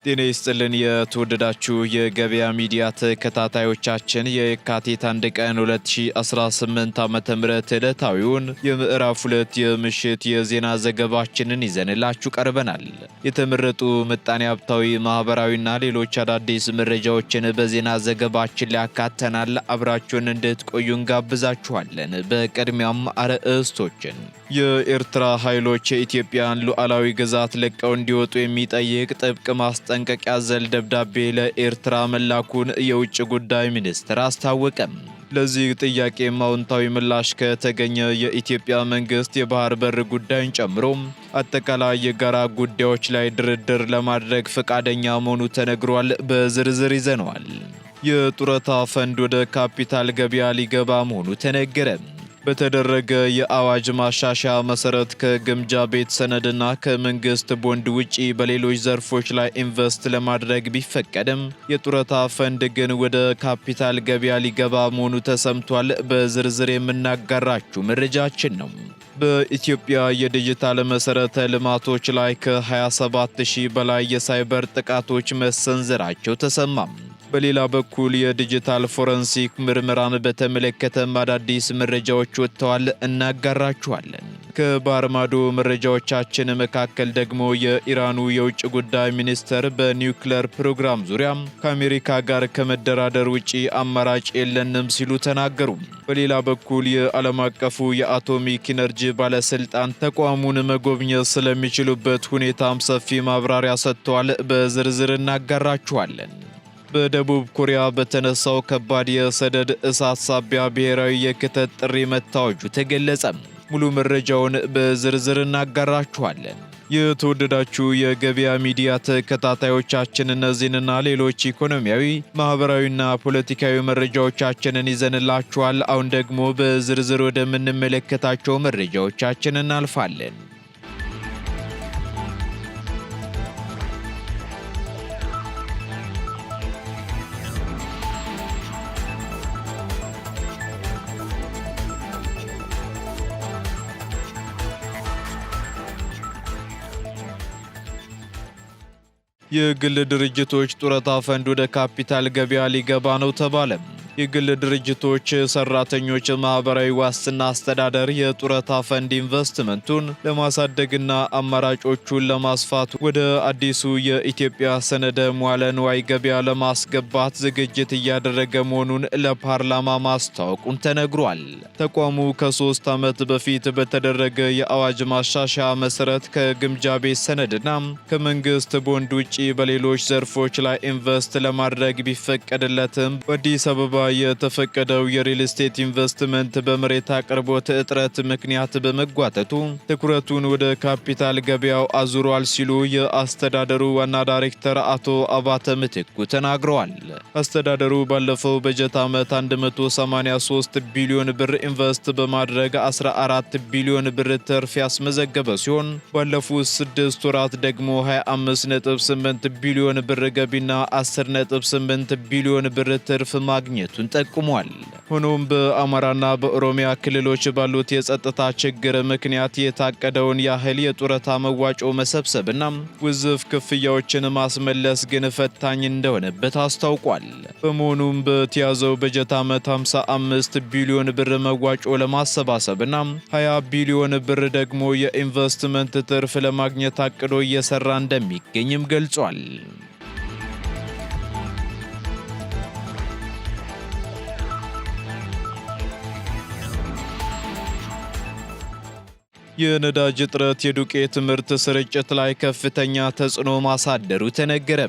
ጤና ይስጥልን የተወደዳችሁ የገበያ ሚዲያ ተከታታዮቻችን የካቲት 1 ቀን 2018 ዓ.ም ዕለታዊውን የምዕራፍ 2 የምሽት የዜና ዘገባችንን ይዘንላችሁ ቀርበናል። የተመረጡ ምጣኔ ሀብታዊ፣ ማህበራዊና ሌሎች አዳዲስ መረጃዎችን በዜና ዘገባችን ላይ አካተናል። አብራችሁን እንድትቆዩ እንጋብዛችኋለን። በቅድሚያም አርዕስቶችን የኤርትራ ኃይሎች የኢትዮጵያን ሉዓላዊ ግዛት ለቀው እንዲወጡ የሚጠይቅ ጥብቅ ማስጠንቀቂያ ዘል ደብዳቤ ለኤርትራ መላኩን የውጭ ጉዳይ ሚኒስትር አስታወቀም። ለዚህ ጥያቄ አዎንታዊ ምላሽ ከተገኘ የኢትዮጵያ መንግስት የባህር በር ጉዳይን ጨምሮ አጠቃላይ የጋራ ጉዳዮች ላይ ድርድር ለማድረግ ፈቃደኛ መሆኑ ተነግሯል። በዝርዝር ይዘነዋል። የጡረታ ፈንድ ወደ ካፒታል ገበያ ሊገባ መሆኑ ተነገረ። በተደረገ የአዋጅ ማሻሻያ መሰረት ከግምጃ ቤት ሰነድና ከመንግስት ቦንድ ውጪ በሌሎች ዘርፎች ላይ ኢንቨስት ለማድረግ ቢፈቀድም የጡረታ ፈንድ ግን ወደ ካፒታል ገበያ ሊገባ መሆኑ ተሰምቷል። በዝርዝር የምናጋራችሁ መረጃችን ነው። በኢትዮጵያ የዲጂታል መሰረተ ልማቶች ላይ ከ27000 በላይ የሳይበር ጥቃቶች መሰንዘራቸው ተሰማም። በሌላ በኩል የዲጂታል ፎረንሲክ ምርመራን በተመለከተ አዳዲስ መረጃዎች ወጥተዋል፣ እናጋራችኋለን። ከባህር ማዶ መረጃዎቻችን መካከል ደግሞ የኢራኑ የውጭ ጉዳይ ሚኒስተር በኒውክሌር ፕሮግራም ዙሪያ ከአሜሪካ ጋር ከመደራደር ውጪ አማራጭ የለንም ሲሉ ተናገሩ። በሌላ በኩል የዓለም አቀፉ የአቶሚክ ኢነርጂ ባለስልጣን ተቋሙን መጎብኘት ስለሚችሉበት ሁኔታም ሰፊ ማብራሪያ ሰጥተዋል። በዝርዝር እናጋራችኋለን። በደቡብ ኮሪያ በተነሳው ከባድ የሰደድ እሳት ሳቢያ ብሔራዊ የክተት ጥሪ መታወጁ ተገለጸ። ሙሉ መረጃውን በዝርዝር እናጋራችኋለን። የተወደዳችሁ የገበያ ሚዲያ ተከታታዮቻችን እነዚህንና ሌሎች ኢኮኖሚያዊ፣ ማህበራዊና ፖለቲካዊ መረጃዎቻችንን ይዘንላችኋል። አሁን ደግሞ በዝርዝር ወደምንመለከታቸው መረጃዎቻችን እናልፋለን። የግል ድርጅቶች ጡረታ ፈንድ ወደ ካፒታል ገበያ ሊገባ ነው ተባለ። የግል ድርጅቶች ሰራተኞች ማህበራዊ ዋስትና አስተዳደር የጡረታ ፈንድ ኢንቨስትመንቱን ለማሳደግና አማራጮቹን ለማስፋት ወደ አዲሱ የኢትዮጵያ ሰነደ መዋለ ንዋይ ገበያ ለማስገባት ዝግጅት እያደረገ መሆኑን ለፓርላማ ማስታወቁን ተነግሯል። ተቋሙ ከ3 ዓመት በፊት በተደረገ የአዋጅ ማሻሻያ መሰረት ከግምጃ ቤት ሰነድና ከመንግስት ቦንድ ውጪ በሌሎች ዘርፎች ላይ ኢንቨስት ለማድረግ ቢፈቀድለትም በአዲስ አበባ የተፈቀደው የሪል ስቴት ኢንቨስትመንት በመሬት አቅርቦት እጥረት ምክንያት በመጓተቱ ትኩረቱን ወደ ካፒታል ገበያው አዙሯል ሲሉ የአስተዳደሩ ዋና ዳይሬክተር አቶ አባተ ምትኩ ተናግረዋል። አስተዳደሩ ባለፈው በጀት ዓመት 183 ቢሊዮን ብር ኢንቨስት በማድረግ 14 ቢሊዮን ብር ትርፍ ያስመዘገበ ሲሆን ባለፉት 6 ወራት ደግሞ 25.8 ቢሊዮን ብር ገቢና 10.8 ቢሊዮን ብር ትርፍ ማግኘቱን ጠቁሟል። ሆኖም በአማራና በኦሮሚያ ክልሎች ባሉት የጸጥታ ችግር ምክንያት የታቀደውን ያህል የጡረታ መዋጮ መሰብሰብና ውዝፍ ክፍያዎችን ማስመለስ ግን ፈታኝ እንደሆነበት አስታውቋል። በመሆኑም በተያዘው በጀት ዓመት 55 ቢሊዮን ብር መዋጮ ለማሰባሰብና 20 ቢሊዮን ብር ደግሞ የኢንቨስትመንት ትርፍ ለማግኘት አቅዶ እየሰራ እንደሚገኝም ገልጿል። የነዳጅ እጥረት የዱቄት ምርት ስርጭት ላይ ከፍተኛ ተጽዕኖ ማሳደሩ ተነገረ።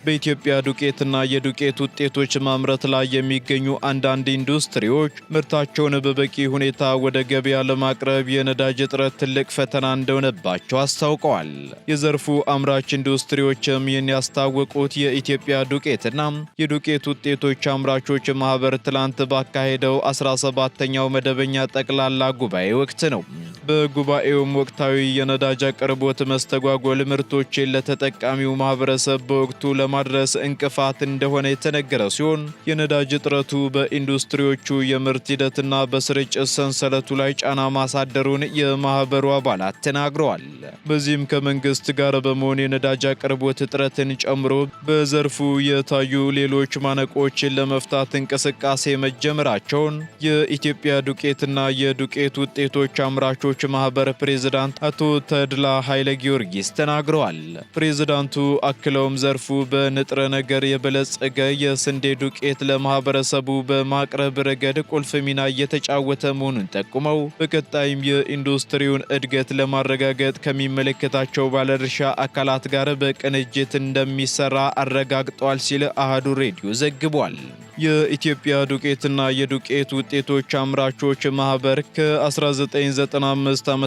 በኢትዮጵያ ዱቄትና የዱቄት ውጤቶች ማምረት ላይ የሚገኙ አንዳንድ ኢንዱስትሪዎች ምርታቸውን በበቂ ሁኔታ ወደ ገበያ ለማቅረብ የነዳጅ እጥረት ትልቅ ፈተና እንደሆነባቸው አስታውቀዋል። የዘርፉ አምራች ኢንዱስትሪዎችም ይህን ያስታወቁት የኢትዮጵያ ዱቄትና የዱቄት ውጤቶች አምራቾች ማህበር ትላንት ባካሄደው 17ኛው መደበኛ ጠቅላላ ጉባኤ ወቅት ነው። በጉባኤውም ወቅታዊ የነዳጅ አቅርቦት መስተጓጎል ምርቶችን ለተጠቃሚው ማህበረሰብ በወቅቱ ለማድረስ እንቅፋት እንደሆነ የተነገረ ሲሆን የነዳጅ እጥረቱ በኢንዱስትሪዎቹ የምርት ሂደትና በስርጭት ሰንሰለቱ ላይ ጫና ማሳደሩን የማህበሩ አባላት ተናግረዋል። በዚህም ከመንግስት ጋር በመሆን የነዳጅ አቅርቦት እጥረትን ጨምሮ በዘርፉ የታዩ ሌሎች ማነቆችን ለመፍታት እንቅስቃሴ መጀመራቸውን የኢትዮጵያ ዱቄትና የዱቄት ውጤቶች አምራቾች ማህበር ፕሬዝዳንት አቶ ተድላ ኃይለ ጊዮርጊስ ተናግረዋል። ፕሬዝዳንቱ አክለውም ዘርፉ በንጥረ ነገር የበለጸገ የስንዴ ዱቄት ለማህበረሰቡ በማቅረብ ረገድ ቁልፍ ሚና እየተጫወተ መሆኑን ጠቁመው በቀጣይም የኢንዱስትሪውን እድገት ለማረጋገጥ ከሚመለከታቸው ባለድርሻ አካላት ጋር በቅንጅት እንደሚሰራ አረጋግጧል ሲል አሃዱ ሬዲዮ ዘግቧል። የኢትዮጵያ ዱቄትና የዱቄት ውጤቶች አምራቾች ማህበር ከ1995 ዓ.ም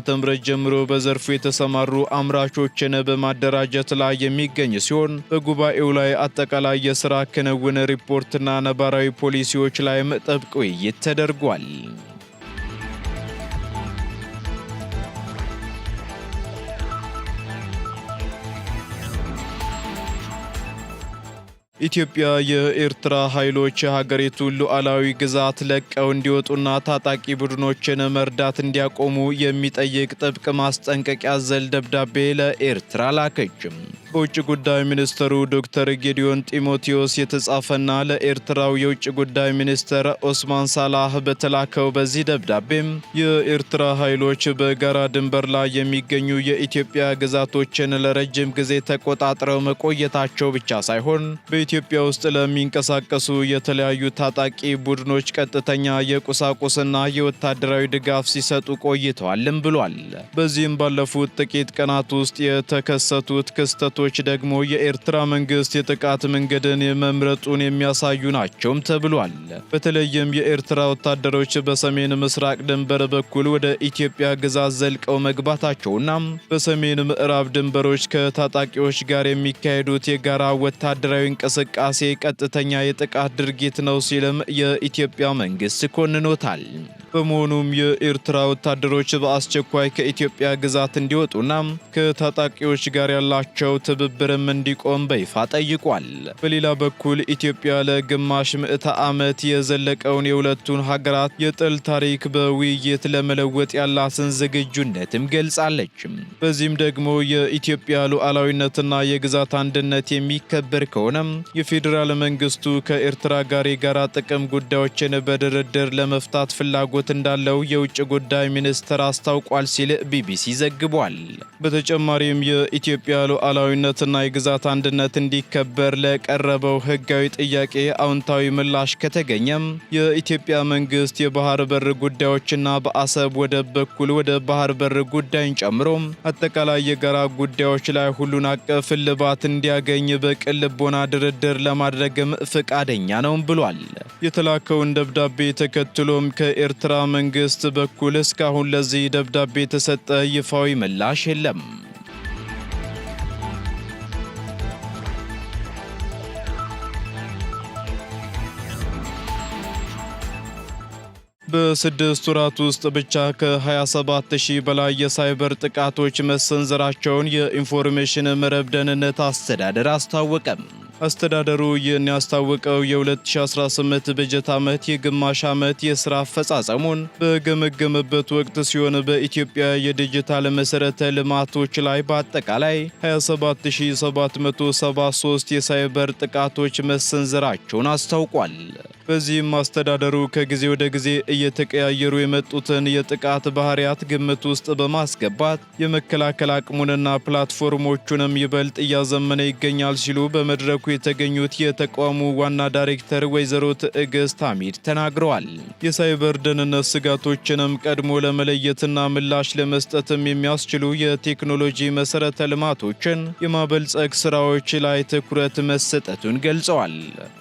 ጀምሮ በዘርፉ የተሰማሩ አምራቾችን በማደራጀት ላይ የሚገኝ ሲሆን በጉባኤው ላይ አጠቃላይ የሥራ ክንውን ሪፖርትና ነባራዊ ፖሊሲዎች ላይም ጥብቅ ውይይት ተደርጓል። ኢትዮጵያ የኤርትራ ኃይሎች የሀገሪቱን ሉዓላዊ ግዛት ለቀው እንዲወጡና ታጣቂ ቡድኖችን መርዳት እንዲያቆሙ የሚጠይቅ ጥብቅ ማስጠንቀቂያ አዘል ደብዳቤ ለኤርትራ ላከችም። በውጭ ጉዳይ ሚኒስትሩ ዶክተር ጌዲዮን ጢሞቴዎስ የተጻፈና ለኤርትራው የውጭ ጉዳይ ሚኒስትር ኦስማን ሳላህ በተላከው በዚህ ደብዳቤም የኤርትራ ኃይሎች በጋራ ድንበር ላይ የሚገኙ የኢትዮጵያ ግዛቶችን ለረጅም ጊዜ ተቆጣጥረው መቆየታቸው ብቻ ሳይሆን በኢትዮጵያ ውስጥ ለሚንቀሳቀሱ የተለያዩ ታጣቂ ቡድኖች ቀጥተኛ የቁሳቁስና የወታደራዊ ድጋፍ ሲሰጡ ቆይተዋልም ብሏል። በዚህም ባለፉት ጥቂት ቀናት ውስጥ የተከሰቱት ክስተቶች ደግሞ የኤርትራ መንግስት የጥቃት መንገድን የመምረጡን የሚያሳዩ ናቸውም ተብሏል። በተለይም የኤርትራ ወታደሮች በሰሜን ምስራቅ ድንበር በኩል ወደ ኢትዮጵያ ግዛት ዘልቀው መግባታቸውና በሰሜን ምዕራብ ድንበሮች ከታጣቂዎች ጋር የሚካሄዱት የጋራ ወታደራዊ እንቅስቃሴ ቀጥተኛ የጥቃት ድርጊት ነው ሲልም የኢትዮጵያ መንግስት ኮንኖታል። በመሆኑም የኤርትራ ወታደሮች በአስቸኳይ ከኢትዮጵያ ግዛት እንዲወጡና ከታጣቂዎች ጋር ያላቸው ትብብርም እንዲቆም በይፋ ጠይቋል። በሌላ በኩል ኢትዮጵያ ለግማሽ ምዕተ ዓመት የዘለቀውን የሁለቱን ሀገራት የጥል ታሪክ በውይይት ለመለወጥ ያላትን ዝግጁነትም ገልጻለች። በዚህም ደግሞ የኢትዮጵያ ሉዓላዊነትና የግዛት አንድነት የሚከበር ከሆነም የፌዴራል መንግስቱ ከኤርትራ ጋር የጋራ ጥቅም ጉዳዮችን በድርድር ለመፍታት ፍላጎት እንዳለው የውጭ ጉዳይ ሚኒስትር አስታውቋል ሲል ቢቢሲ ዘግቧል። በተጨማሪም የኢትዮጵያ ሉዓላዊነትና የግዛት አንድነት እንዲከበር ለቀረበው ህጋዊ ጥያቄ አዎንታዊ ምላሽ ከተገኘም የኢትዮጵያ መንግስት የባህር በር ጉዳዮችና በአሰብ ወደብ በኩል ወደ ባህር በር ጉዳይን ጨምሮ አጠቃላይ የጋራ ጉዳዮች ላይ ሁሉን አቀፍ እልባት እንዲያገኝ በቅን ልቦና ድርድር ለማድረግም ፈቃደኛ ነው ብሏል። የተላከውን ደብዳቤ ተከትሎም ከኤርትራ መንግስት በኩል እስካሁን ለዚህ ደብዳቤ የተሰጠ ይፋዊ ምላሽ የለም። በስድስት ወራት ውስጥ ብቻ ከ27,000 በላይ የሳይበር ጥቃቶች መሰንዘራቸውን የኢንፎርሜሽን መረብ ደህንነት አስተዳደር አስታወቀም። አስተዳደሩ ይህን ያስታወቀው የ2018 በጀት ዓመት የግማሽ ዓመት የሥራ አፈጻጸሙን በገመገመበት ወቅት ሲሆን በኢትዮጵያ የዲጂታል መሠረተ ልማቶች ላይ በአጠቃላይ 27773 የሳይበር ጥቃቶች መሰንዘራቸውን አስታውቋል። በዚህም አስተዳደሩ ከጊዜ ወደ ጊዜ እየተቀያየሩ የመጡትን የጥቃት ባህሪያት ግምት ውስጥ በማስገባት የመከላከል አቅሙንና ፕላትፎርሞቹንም ይበልጥ እያዘመነ ይገኛል ሲሉ በመድረኩ የተገኙት የተቋሙ ዋና ዳይሬክተር ወይዘሮ ትዕግስት ሐሚድ ተናግረዋል። የሳይበር ደህንነት ስጋቶችንም ቀድሞ ለመለየትና ምላሽ ለመስጠትም የሚያስችሉ የቴክኖሎጂ መሠረተ ልማቶችን የማበልጸግ ስራዎች ላይ ትኩረት መሰጠቱን ገልጸዋል።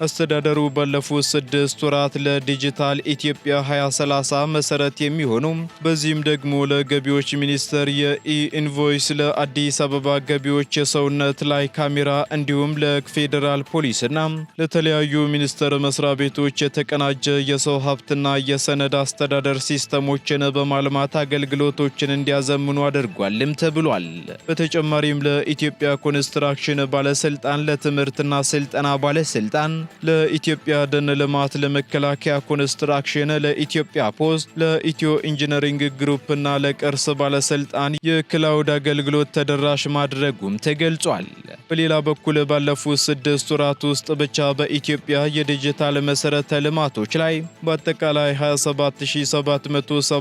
አስተዳደሩ ባለፉት 6 ወራት ለዲጂታል ኢትዮጵያ 2030 መሰረት የሚሆኑ በዚህም ደግሞ ለገቢዎች ሚኒስቴር የኢ-ኢንቮይስ፣ ለአዲስ አበባ ገቢዎች የሰውነት ላይ ካሜራ እንዲሁም ለፌዴራል ፖሊስና ለተለያዩ ሚኒስቴር መስሪያ ቤቶች የተቀናጀ የሰው ሀብትና የሰነድ አስተዳደር ሲስተሞችን በማልማት አገልግሎቶችን እንዲያዘምኑ አድርጓልም ተብሏል። በተጨማሪም ለኢትዮጵያ ኮንስትራክሽን ባለስልጣን፣ ለትምህርትና ስልጠና ባለስልጣን፣ ለኢትዮጵያ ደን ልማት፣ ለመከላከያ ኮንስትራክሽን፣ ለኢትዮጵያ ፖስት፣ ለኢትዮ ኢንጂነሪንግ ግሩፕ እና ለቅርስ ባለስልጣን የክላውድ አገልግሎት ተደራሽ ማድረጉም ተገልጿል። በሌላ በኩል ባለፉት 6 ወራት ውስጥ ብቻ በኢትዮጵያ የዲጂታል መሰረተ ልማቶች ላይ በአጠቃላይ 27773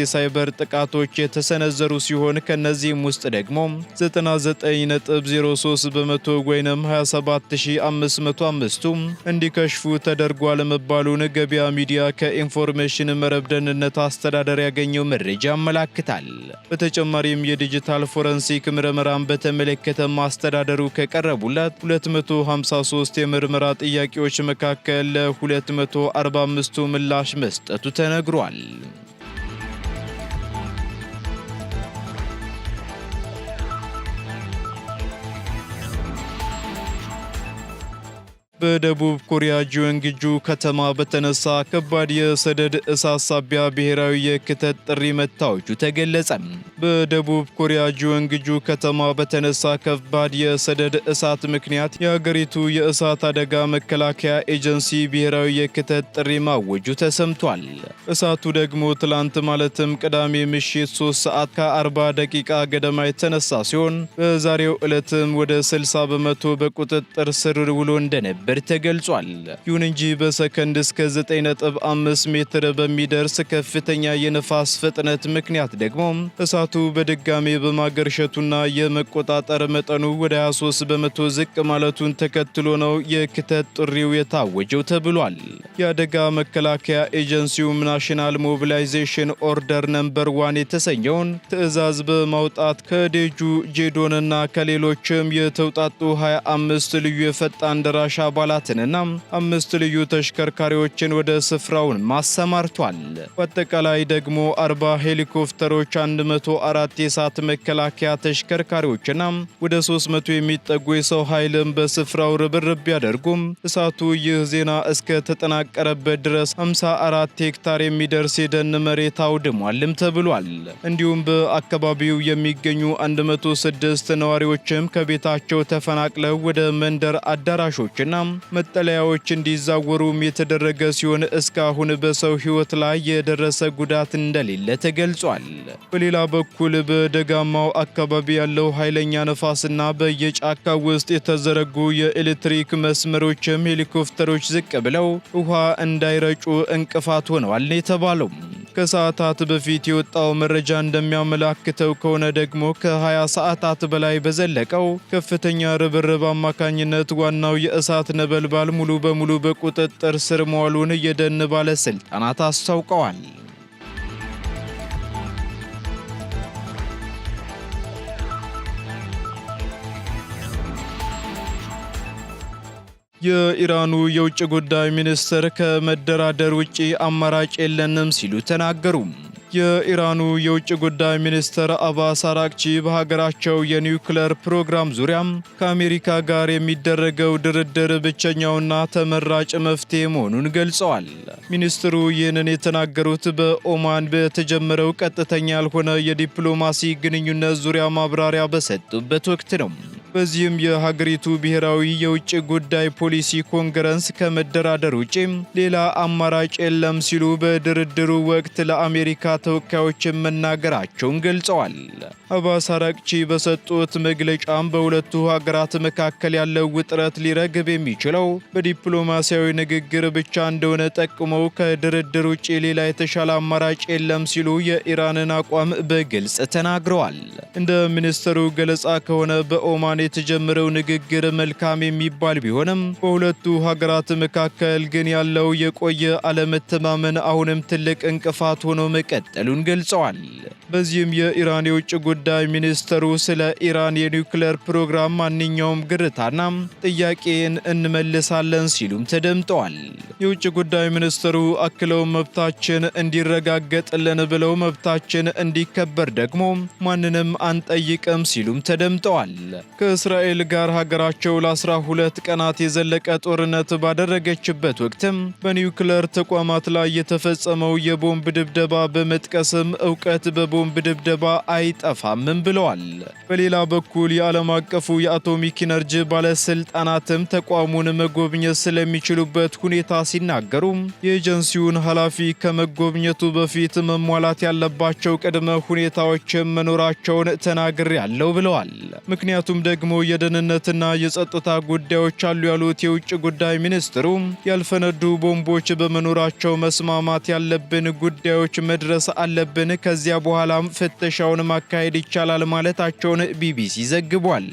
የሳይበር ጥቃቶች የተሰነዘሩ ሲሆን ከነዚህም ውስጥ ደግሞ 99.03 በመቶ ወይንም 27505ቱ እንዲከሽፉ ተደርጓል መባሉን ገበያ ሚዲያ ከኢንፎርሜሽን መረብ ደህንነት አስተዳደር ያገኘው መረጃ ያመላክታል። በተጨማሪም የዲጂታል ፎረንሲክ ምርመራን በተመለከተ ማስተዳደሩ ከቀረቡለት 253 የምርመራ ጥያቄዎች መካከል ለ245ቱ ምላሽ መስጠቱ ተነግሯል። በደቡብ ኮሪያ ጂዮንግጁ ከተማ በተነሳ ከባድ የሰደድ እሳት ሳቢያ ብሔራዊ የክተት ጥሪ መታወጁ ተገለጸ። በደቡብ ኮሪያ ጂዮንግጁ ከተማ በተነሳ ከባድ የሰደድ እሳት ምክንያት የሀገሪቱ የእሳት አደጋ መከላከያ ኤጀንሲ ብሔራዊ የክተት ጥሪ ማወጁ ተሰምቷል። እሳቱ ደግሞ ትላንት ማለትም ቅዳሜ ምሽት 3 ሰዓት ከ40 ደቂቃ ገደማ የተነሳ ሲሆን በዛሬው ዕለትም ወደ 60 በመቶ በቁጥጥር ስር ውሎ እንደነበር ተገልጿል። ይሁን እንጂ በሰከንድ እስከ 9.5 ሜትር በሚደርስ ከፍተኛ የነፋስ ፍጥነት ምክንያት ደግሞ እሳቱ በድጋሜ በማገርሸቱና የመቆጣጠር መጠኑ ወደ 23 በመቶ ዝቅ ማለቱን ተከትሎ ነው የክተት ጥሪው የታወጀው ተብሏል። የአደጋ መከላከያ ኤጀንሲውም ናሽናል ሞቢላይዜሽን ኦርደር ነምበር 1 የተሰኘውን ትዕዛዝ በማውጣት ከዴጁ ጄዶንና ከሌሎችም የተውጣጡ 25 ልዩ የፈጣን ደራሽ አባላትንና 5 ልዩ ተሽከርካሪዎችን ወደ ስፍራውን ማሰማርቷል። በአጠቃላይ ደግሞ 40 ሄሊኮፕተሮች፣ 104 የእሳት መከላከያ ተሽከርካሪዎችና ወደ 300 የሚጠጉ የሰው ኃይልም በስፍራው ርብርብ ቢያደርጉም እሳቱ ይህ ዜና እስከ ተጠናቀረበት ድረስ 54 ሄክታር የሚደርስ የደን መሬት አውድሟልም ተብሏል። እንዲሁም በአካባቢው የሚገኙ 106 ነዋሪዎችም ከቤታቸው ተፈናቅለው ወደ መንደር አዳራሾችና መጠለያዎች እንዲዛወሩም የተደረገ ሲሆን እስካሁን በሰው ሕይወት ላይ የደረሰ ጉዳት እንደሌለ ተገልጿል። በሌላ በኩል በደጋማው አካባቢ ያለው ኃይለኛ ነፋስና በየጫካው ውስጥ የተዘረጉ የኤሌክትሪክ መስመሮችም ሄሊኮፕተሮች ዝቅ ብለው ውሃ እንዳይረጩ እንቅፋት ሆነዋል የተባለው። ከሰዓታት በፊት የወጣው መረጃ እንደሚያመላክተው ከሆነ ደግሞ ከ20 ሰዓታት በላይ በዘለቀው ከፍተኛ ርብርብ አማካኝነት ዋናው የእሳት ነበልባል ሙሉ በሙሉ በቁጥጥር ስር መዋሉን የደን ባለስልጣናት አስታውቀዋል። የኢራኑ የውጭ ጉዳይ ሚኒስትር ከመደራደር ውጪ አማራጭ የለንም ሲሉ ተናገሩ። የኢራኑ የውጭ ጉዳይ ሚኒስትር አባስ አራግቺ በሀገራቸው የኒውክሌር ፕሮግራም ዙሪያም ከአሜሪካ ጋር የሚደረገው ድርድር ብቸኛውና ተመራጭ መፍትሄ መሆኑን ገልጸዋል። ሚኒስትሩ ይህንን የተናገሩት በኦማን በተጀመረው ቀጥተኛ ያልሆነ የዲፕሎማሲ ግንኙነት ዙሪያ ማብራሪያ በሰጡበት ወቅት ነው። በዚህም የሀገሪቱ ብሔራዊ የውጭ ጉዳይ ፖሊሲ ኮንግረስ ከመደራደር ውጪ ሌላ አማራጭ የለም ሲሉ በድርድሩ ወቅት ለአሜሪካ ተወካዮች መናገራቸውን ገልጸዋል። አባስ አራግቺ በሰጡት መግለጫም በሁለቱ ሀገራት መካከል ያለው ውጥረት ሊረግብ የሚችለው በዲፕሎማሲያዊ ንግግር ብቻ እንደሆነ ጠቁመው ከድርድር ውጪ ሌላ የተሻለ አማራጭ የለም ሲሉ የኢራንን አቋም በግልጽ ተናግረዋል። እንደ ሚኒስትሩ ገለጻ ከሆነ በኦማን የተጀመረው ንግግር መልካም የሚባል ቢሆንም በሁለቱ ሀገራት መካከል ግን ያለው የቆየ አለመተማመን አሁንም ትልቅ እንቅፋት ሆኖ መቀጠሉን ገልጸዋል። በዚህም የኢራን የውጭ ጉዳይ ሚኒስትሩ ስለ ኢራን የኒውክሌር ፕሮግራም ማንኛውም ግርታና ጥያቄን እንመልሳለን ሲሉም ተደምጠዋል። የውጭ ጉዳይ ሚኒስትሩ አክለው መብታችን እንዲረጋገጥልን ብለው መብታችን እንዲከበር ደግሞ ማንንም አንጠይቅም ሲሉም ተደምጠዋል። ከእስራኤል ጋር ሀገራቸው ለ12 ቀናት የዘለቀ ጦርነት ባደረገችበት ወቅትም በኒውክሌር ተቋማት ላይ የተፈጸመው የቦምብ ድብደባ በመጥቀስም እውቀት በቦምብ ድብደባ አይጠፋምም ብለዋል። በሌላ በኩል የዓለም አቀፉ የአቶሚክ ኢነርጂ ባለስልጣናትም ተቋሙን መጎብኘት ስለሚችሉበት ሁኔታ ሲናገሩ የኤጀንሲውን ኃላፊ ከመጎብኘቱ በፊት መሟላት ያለባቸው ቅድመ ሁኔታዎችም መኖራቸውን ተናግሬያለሁ ብለዋል። ምክንያቱም ደግሞ የደህንነትና የጸጥታ ጉዳዮች አሉ ያሉት የውጭ ጉዳይ ሚኒስትሩ ያልፈነዱ ቦምቦች በመኖራቸው መስማማት ያለብን ጉዳዮች መድረስ አለብን፣ ከዚያ በኋላም ፍተሻውን ማካሄድ ይቻላል ማለታቸውን ቢቢሲ ዘግቧል።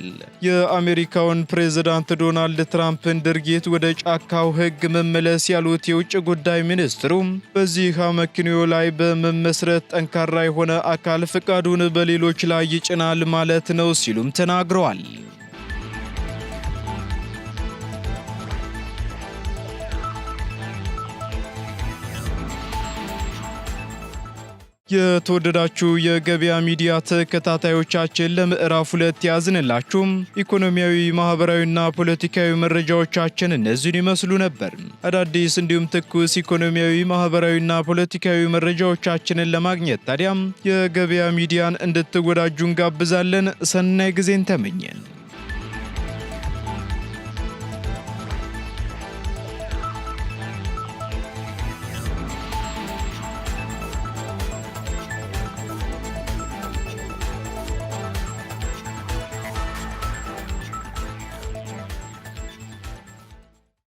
የአሜሪካውን ፕሬዝዳንት ዶናልድ ትራምፕን ድርጊት ወደ ጫካው ሕግ መመለስ ያሉት የውጭ ጉዳይ ሚኒስትሩ በዚህ አመክንዮ ላይ በመመስረት ጠንካራ የሆነ አካል ፍቃዱን በሌሎች ላይ ይጭናል ማለት ነው ሲሉም ተናግረዋል። የተወደዳችሁ የገበያ ሚዲያ ተከታታዮቻችን ለምዕራፍ 2 ያዝንላችሁ ኢኮኖሚያዊ፣ ማህበራዊና ፖለቲካዊ መረጃዎቻችን እነዚህን ይመስሉ ነበር። አዳዲስ እንዲሁም ትኩስ ኢኮኖሚያዊ፣ ማህበራዊና ፖለቲካዊ መረጃዎቻችንን ለማግኘት ታዲያም የገበያ ሚዲያን እንድትወዳጁ እንጋብዛለን። ሰናይ ጊዜን ተመኘን።